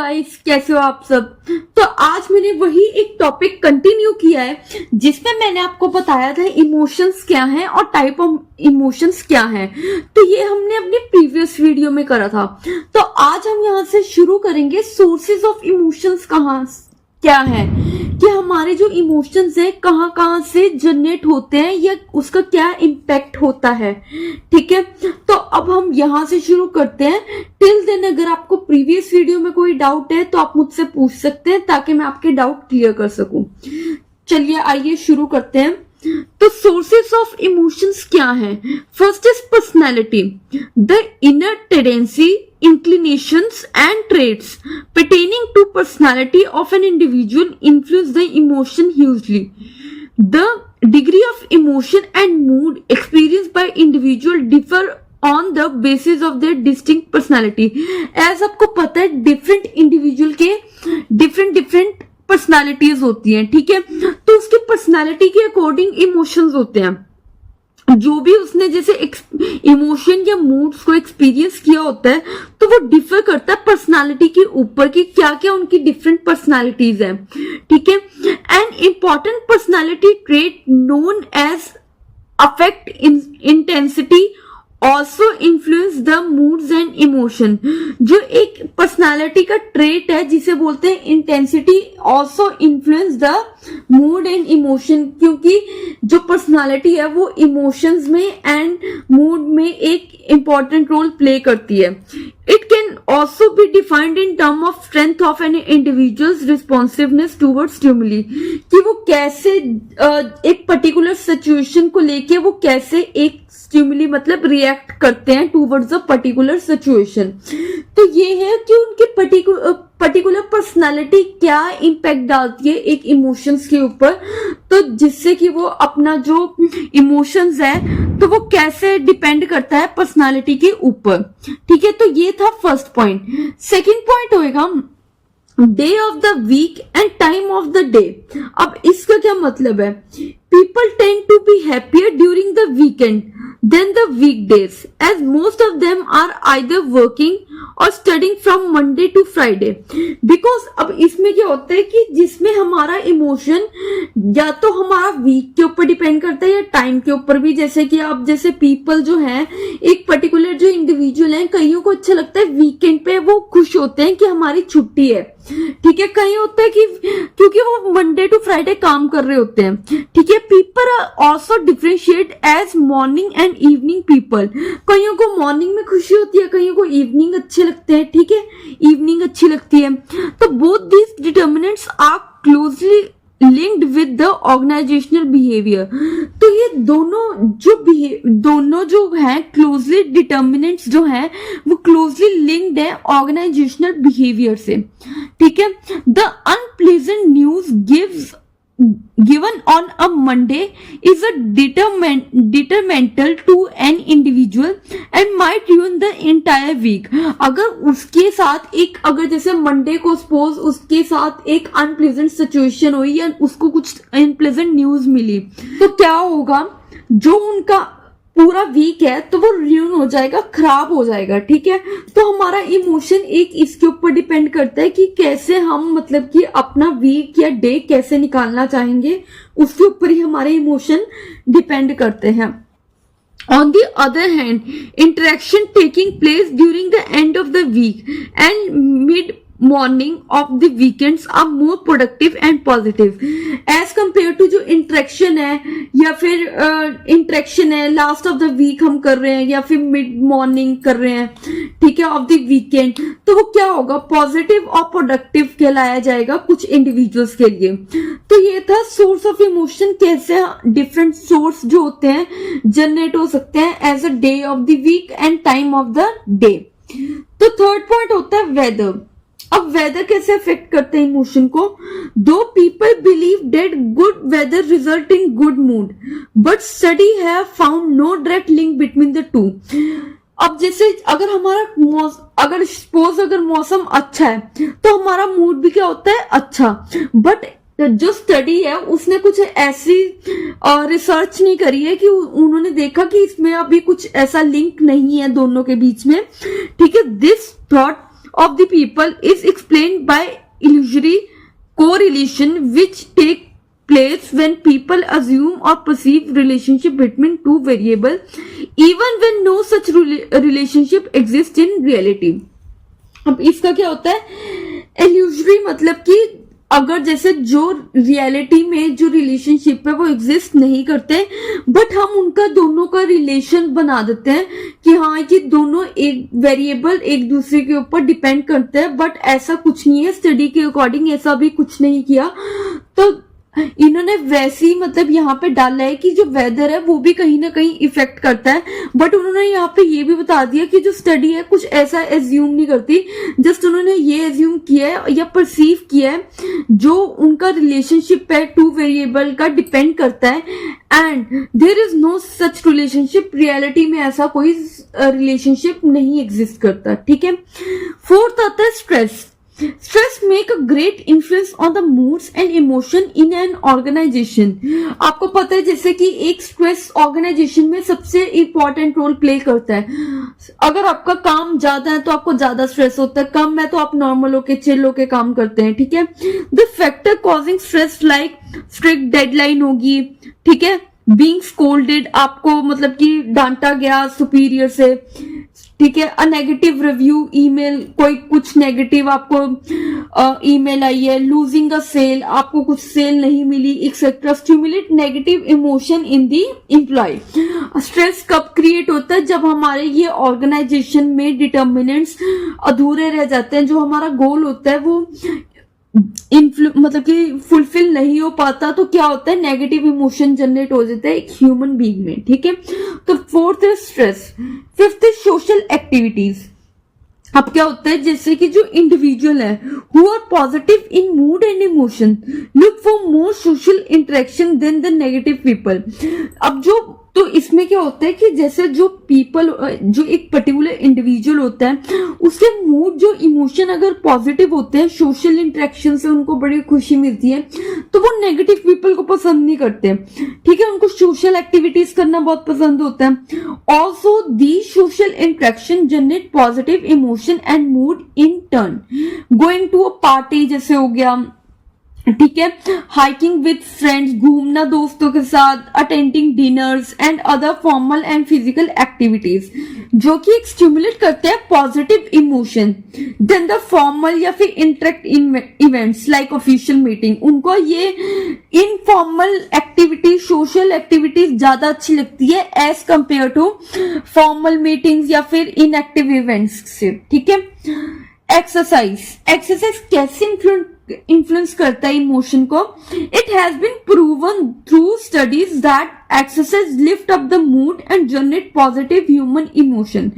Guys, कैसे हो आप सब। तो आज मैंने वही एक टॉपिक कंटिन्यू किया है जिसमें मैंने आपको बताया था इमोशंस क्या हैं और टाइप ऑफ इमोशंस क्या हैं। तो ये हमने अपने प्रीवियस वीडियो में करा था। तो आज हम यहाँ से शुरू करेंगे सोर्सेज ऑफ इमोशंस क्या है, कि हमारे जो इमोशंस है कहाँ से जनरेट होते हैं या उसका क्या इम्पैक्ट होता है। ठीक है, तो अब हम यहाँ से शुरू करते हैं। टिल देन अगर आपको प्रीवियस वीडियो में कोई डाउट है तो आप मुझसे पूछ सकते हैं ताकि मैं आपके डाउट क्लियर कर सकूं। चलिए आइए शुरू करते हैं। तो सोर्सेस ऑफ इमोशंस क्या है। First is personality, the inner tendency, inclinations and traits pertaining to personality of an individual influence the emotion hugely. The degree of emotion and mood experienced by individual differ on the basis of their distinct personality. As आपको पता है different individual के different personalities होती हैं, ठीक है। तो उसके personality के according emotions होते हैं। जो भी उसने जैसे इमोशन या मूड्स को एक्सपीरियंस किया होता है तो वो डिफर करता है पर्सनालिटी के ऊपर कि क्या क्या उनकी डिफरेंट पर्सनालिटीज है। ठीक है, and important personality trait known as affect intensity also influence the moods and emotion. जो एक पर्सनालिटी का ट्रेट है जिसे बोलते हैं intensity also influence the mood and emotion, क्योंकि जो पर्सनालिटी है वो इमोशंस में एंड मूड में एक इंपॉर्टेंट रोल प्ले करती है। It can also be defined in term of strength of an individual's responsiveness towards stimuli, कि वो कैसे एक पर्टिकुलर सिचुएशन को लेके वो कैसे एक स्टिमुली मतलब रिएक्ट करते हैं टूवर्ड्स अ पर्टिकुलर सिचुएशन। तो ये है कि उनके पर्टिकुलर पर्सनालिटी क्या इम्पैक्ट डालती है एक इमोशंस के ऊपर, तो जिससे कि वो अपना जो इमोशंस है तो वो कैसे डिपेंड करता है पर्सनालिटी के ऊपर। ठीक है, तो ये था फर्स्ट पॉइंट। सेकंड पॉइंट होएगा day of the week and time of the day. अब इसका क्या मतलब है। People tend to be happier during the weekend than the weekdays, as most of them are either working or studying from Monday to Friday. Because अब इसमें क्या होता है कि जिसमें हमारा इमोशन या तो हमारा वीक के ऊपर डिपेंड करता है या टाइम के ऊपर भी। जैसे कि अब जैसे पीपल जो है एक पर्टिकुलर जो इंडिविजुअल है, कईयों को अच्छा लगता है वीकेंड पे वो खुश होते हैं कि हमारी छुट्टी है। ठीक है, कहीं होता है कि क्योंकि वो मंडे टू फ्राइडे काम कर रहे होते हैं। ठीक है, people also differentiate as morning and evening people. कईयों को मॉर्निंग में खुशी होती है, कईयों को इवनिंग अच्छे लगते हैं। ठीक है, इवनिंग अच्छी लगती है। तो both these determinants are closely linked with the organisational behaviour. तो ये दोनों जो है क्लोजली डिटर्मिनेंट्स जो है वो क्लोजली लिंक्ड है ऑर्गेनाइजेशनल बिहेवियर से। ठीक है, the unpleasant news given on a Monday is a detrimental to an individual and might ruin the entire week. अगर उसके साथ अगर जैसे मंडे को सपोज उसके साथ एक अनप्लेजेंट सिचुएशन हुई या उसको कुछ अनप्लेजेंट न्यूज मिली तो क्या होगा, जो उनका पूरा वीक है तो वो रुइन हो जाएगा, खराब हो जाएगा। ठीक है, तो हमारा इमोशन इसके ऊपर डिपेंड करता है कि कैसे हम मतलब कि अपना वीक या डे कैसे निकालना चाहेंगे, उसके ऊपर ही हमारे इमोशन डिपेंड करते हैं। On the other hand, interaction taking place during the end of the week and mid-morning of the weekends are more productive and positive as compared to जो इंटरेक्शन है या फिर इंटरेक्शन है लास्ट ऑफ द वीक हम कर रहे हैं या फिर मिड मॉर्निंग कर रहे हैं, ठीक है, ऑफ द वीकेंड, तो वो क्या होगा, पॉजिटिव और प्रोडक्टिव कहलाया जाएगा कुछ इंडिविजुअल्स के लिए। तो ये था सोर्स ऑफ इमोशन, कैसे डिफरेंट सोर्स जो होते हैं जनरेट हो सकते हैं as a day of the week and time of the day. तो थर्ड पॉइंट होता है वेदर। अब वेदर कैसे अफेक्ट करते हैं इमोशन को। दो people believe that good weather result in good mood but study have found no direct link between the two. अब जैसे अगर सपोज अगर मौसम अच्छा है तो हमारा मूड भी क्या होता है, अच्छा। बट जो स्टडी है उसने कुछ ऐसी रिसर्च नहीं करी है कि उन्होंने देखा कि इसमें अभी कुछ ऐसा लिंक नहीं है दोनों के बीच में। ठीक है, this thought of the people is explained by illusory correlation which take place when people assume or perceive relationship between two variables even when no such relationship exists in reality. अब इसका क्या होता है, illusory मतलब कि अगर जैसे जो रियलिटी में जो रिलेशनशिप है वो एग्जिस्ट नहीं करते, बट हम उनका दोनों का रिलेशन बना देते हैं कि हाँ ये दोनों एक वेरिएबल एक दूसरे के ऊपर डिपेंड करते हैं, बट ऐसा कुछ नहीं है, स्टडी के अकॉर्डिंग ऐसा भी कुछ नहीं किया। तो इन्होंने वैसे ही मतलब यहाँ पे डाला है कि जो वेदर है वो भी कहीं ना कहीं इफेक्ट करता है, बट उन्होंने यहाँ पे ये भी बता दिया कि जो स्टडी है कुछ ऐसा एज्यूम नहीं करती, जस्ट उन्होंने ये एज्यूम किया है या परसीव किया है जो उनका रिलेशनशिप है टू वेरिएबल का डिपेंड करता है, and there is no such relationship, reality में ऐसा कोई रिलेशनशिप नहीं एग्जिस्ट करता। ठीक है। फोर्थ आता है stress. Stress make a great influence on the moods and emotion in an organization. आपको पता है जैसे कि एक स्ट्रेस ऑर्गेनाइजेशन में सबसे इंपॉर्टेंट रोल प्ले करता है। अगर आपका काम ज्यादा है तो आपको ज्यादा स्ट्रेस होता है, कम है तो आप नॉर्मल होके चिल होके काम करते हैं। ठीक है। The factor causing stress like strict deadline होगी, ठीक है, बीइंग स्कोल्डेड, आपको मतलब कि डांटा गया सुपीरियर से, ठीक है, अ नेगेटिव रिव्यू ईमेल, कोई कुछ नेगेटिव आपको ईमेल आई है, लूजिंग अ सेल, आपको कुछ सेल नहीं मिली, etcetera, stimulate negative emotion in the employee. Stress कब क्रिएट होता है, जब हमारे ये ऑर्गेनाइजेशन में डिटर्मिनेंट्स अधूरे रह जाते हैं, जो हमारा गोल होता है वो मतलब कि फुलफिल नहीं हो पाता, तो क्या होता है, नेगेटिव इमोशन जनरेट हो जाता है एक ह्यूमन बीइंग में। ठीक है। तो फोर्थ है स्ट्रेस। फिफ्थ है सोशल एक्टिविटीज। अब क्या होता है, जैसे कि जो इंडिविजुअल है who are positive in mood and emotion look for more social interaction than the negative people. अब जो तो इसमें क्या होता है कि जैसे जो पीपल, जो एक पर्टिकुलर इंडिविजुअल होता है उसके मूड जो इमोशन अगर पॉजिटिव होते हैं, सोशल इंटरेक्शन से उनको बड़ी खुशी मिलती है, तो वो नेगेटिव पीपल को पसंद नहीं करते। ठीक है। उनको सोशल एक्टिविटीज करना बहुत पसंद होता है। Also the social interaction generate positive emotion and mood in turn. Going to a party जैसे हो गया, ठीक है, हाइकिंग विद फ्रेंड्स, घूमना दोस्तों के साथ, attending dinners and other formal and physical activities जो कि एक स्टिमुलेट करते हैं positive emotion than the formal या फिर interact events like official meeting. उनको ये इनफॉर्मल एक्टिविटी, सोशल एक्टिविटीज ज्यादा अच्छी लगती है as compare to formal meetings या फिर इनएक्टिव इवेंट्स से। ठीक है। एक्सरसाइज कैसे इन्फ्लुएंस करता है इमोशन को। It has been proven through studies that exercise lift up the mood and generate positive human emotion.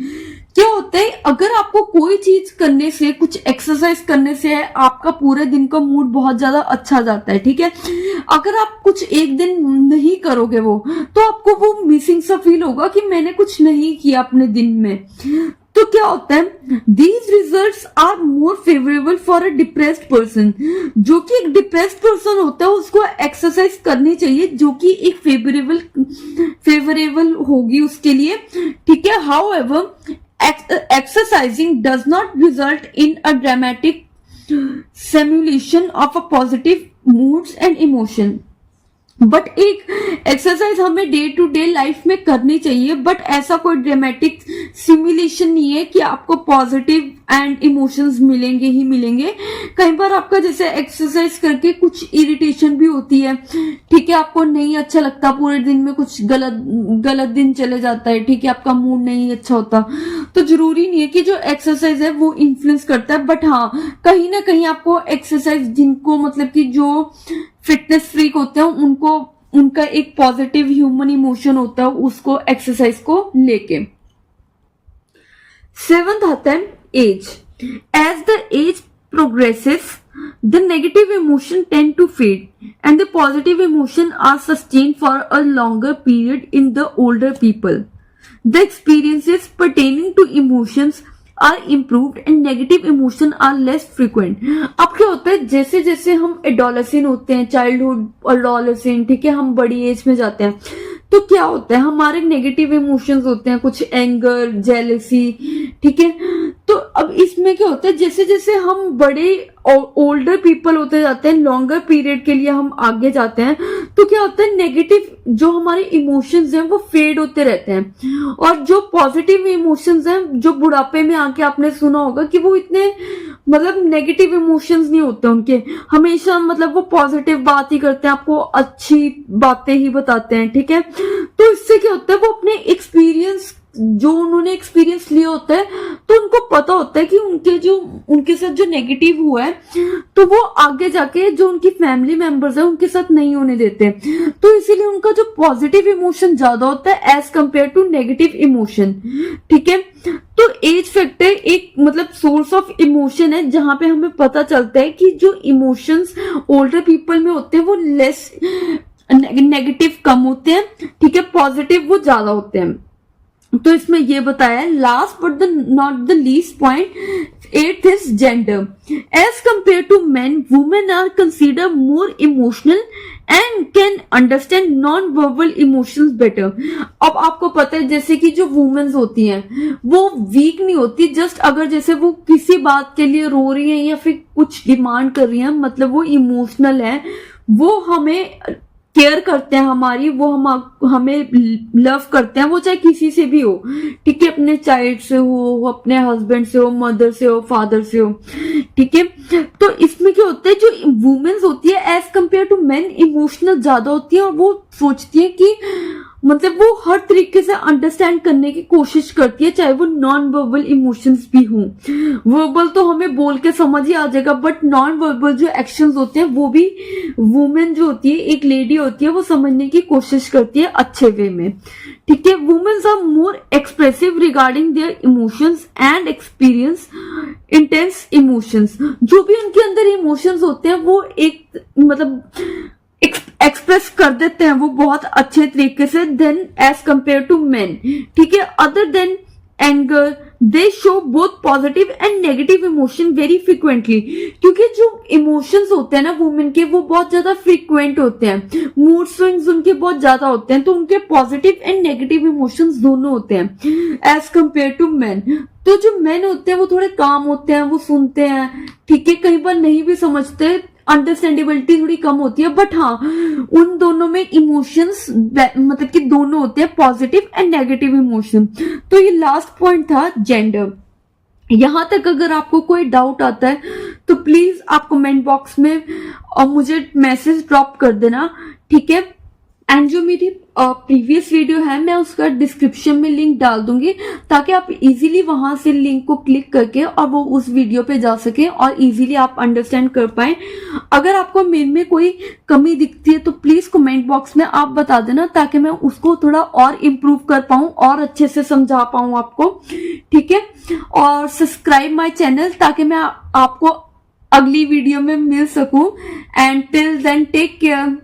क्या होता है, अगर आपको कोई चीज करने से, कुछ एक्सरसाइज करने से आपका पूरे दिन का मूड बहुत ज्यादा अच्छा जाता है। ठीक है। अगर आप कुछ एक दिन नहीं करोगे वो, तो आपको वो मिसिंग सा फील होगा कि मैंने कुछ नहीं किया अपने दिन में। तो क्या होता है, these results are more favourable for a depressed person. जो कि एक डिप्रेस्ड पर्सन होता है उसको एक्सरसाइज करनी चाहिए जो कि एक फेवरेबल होगी उसके लिए। ठीक है। However exercising does not result in a dramatic simulation of a positive moods and emotion. But एक एक्सरसाइज हमें डे टू डे लाइफ में करनी चाहिए, बट ऐसा कोई ड्रामेटिक सिमुलेशन नहीं है कि आपको पॉजिटिव एंड इमोशंस मिलेंगे ही मिलेंगे। कई बार आपका जैसे एक्सरसाइज करके कुछ इरिटेशन भी होती है। ठीक है। आपको नहीं अच्छा लगता, पूरे दिन में कुछ गलत दिन चले जाता है। ठीक है। आपका मूड नहीं अच्छा होता, तो जरूरी नहीं है कि जो एक्सरसाइज है वो इन्फ्लुएंस करता है, बट हाँ कहीं ना कहीं आपको एक्सरसाइज, जिनको मतलब कि जो फिटनेस फ्रीक होते हैं उनको, उनका एक पॉजिटिव ह्यूमन इमोशन होता है उसको एक्सरसाइज को लेके। सेवंथ आता है age. As the age progresses the negative emotion tend to fade and the positive emotion are sustained for a longer period in the older people. The experiences pertaining to emotions are improved and negative emotion are less frequent. अब क्या होता है, जैसे जैसे हम adolescent होते हैं, childhood adolescent, ठीक है, हम बड़ी एज में जाते हैं, तो क्या होता है हमारे नेगेटिव इमोशंस होते हैं, कुछ एंगर, जेलसी, ठीक है, तो अब इसमें क्या होता है, जैसे जैसे हम बड़े ओल्डर पीपल होते जाते हैं, लॉन्गर पीरियड के लिए हम आगे जाते हैं, तो क्या होता है, नेगेटिव जो हमारे इमोशंस हैं वो फेड होते रहते हैं, और जो पॉजिटिव इमोशंस हैं, जो बुढ़ापे में आके आपने सुना होगा कि वो इतने मतलब नेगेटिव इमोशंस नहीं होते उनके, हमेशा मतलब वो पॉजिटिव बात ही करते हैं, आपको अच्छी बातें ही बताते हैं, ठीक है। तो इससे क्या होता है, वो अपने एक्सपीरियंस जो उन्होंने एक्सपीरियंस लिया होता है, तो उनको पता होता है कि उनके साथ जो नेगेटिव हुआ है, तो वो आगे जाके जो उनकी फैमिली मेंबर्स है उनके साथ नहीं होने देते। तो इसीलिए उनका जो पॉजिटिव इमोशन ज्यादा होता है as compare to negative emotion, ठीक है। तो एज फैक्टर एक मतलब सोर्स ऑफ इमोशन है, जहां पे हमें पता चलता है कि जो इमोशंस ओल्डर पीपल में होते हैं वो लेस नेगेटिव कम होते हैं, ठीक है, पॉजिटिव वो ज्यादा होते हैं। तो इसमें ये बताया है, last but the not the least point, 8th is gender. As compare to men, women are consider more emotional and can understand non verbal emotions better. अब आपको पता है जैसे कि जो वुमेन्स होती हैं वो वीक नहीं होती, जस्ट अगर जैसे वो किसी बात के लिए रो रही हैं या फिर कुछ डिमांड कर रही हैं, मतलब वो इमोशनल है, वो हमें केयर करते हैं हमारी, वो हमें लव करते हैं, वो चाहे किसी से भी हो, ठीक है, अपने चाइल्ड से हो, अपने हस्बैंड से हो, मदर से हो, फादर से हो, ठीक है। तो इसमें क्या होता है, जो वुमेन्स होती है as compare to men emotional ज्यादा होती है, और वो सोचती है कि मतलब वो हर तरीके से अंडरस्टैंड करने की कोशिश करती है, चाहे वो नॉन वर्बल इमोशंस भी हों। वर्बल तो हमें बोल के समझ ही आ जाएगा, बट नॉन वर्बल जो एक्शंस होते हैं वो भी वुमेन जो होती है, एक लेडी होती है, वो समझने की कोशिश करती है अच्छे वे में, ठीक है। Womens are more expressive regarding their emotions and experience intense emotions. जो भी उनके अंदर इमोशंस होते हैं वो एक मतलब एक्सप्रेस कर देते हैं वो बहुत अच्छे तरीके से, than as compare to men, ठीक है। Other than anger, they show both positive and negative emotion very frequently, क्योंकि जो इमोशंस होते हैं ना वुमेन के, वो बहुत ज्यादा फ्रिक्वेंट होते हैं, मूड स्विंग्स उनके बहुत ज्यादा होते हैं, तो उनके पॉजिटिव एंड नेगेटिव इमोशंस दोनों होते हैं एज कंपेयर टू मैन। तो जो मैन होते हैं वो थोड़े काम होते हैं, वो सुनते हैं, ठीक है, कई बार नहीं भी समझते, अंडरस्टैंडेबिलिटी थोड़ी कम होती है, बट हाँ उन दोनों में इमोशंस मतलब कि दोनों होते हैं, पॉजिटिव एंड नेगेटिव इमोशन। तो ये लास्ट पॉइंट था जेंडर। यहां तक अगर आपको कोई डाउट आता है तो प्लीज आप कमेंट बॉक्स में मुझे मैसेज ड्रॉप कर देना, ठीक है। एंड जो मेरी प्रीवियस वीडियो है मैं उसका डिस्क्रिप्शन में लिंक डाल दूंगी, ताकि आप इजीली वहां से लिंक को क्लिक करके और वो उस वीडियो पे जा सके और इजीली आप अंडरस्टैंड कर पाए। अगर आपको मेरे में कोई कमी दिखती है तो प्लीज कमेंट बॉक्स में आप बता देना, ताकि मैं उसको थोड़ा और इम्प्रूव कर पाऊं और अच्छे से समझा पाऊं आपको, ठीक है। और सब्सक्राइब माई चैनल ताकि मैं आपको अगली वीडियो में मिल सकूं। And till then take care.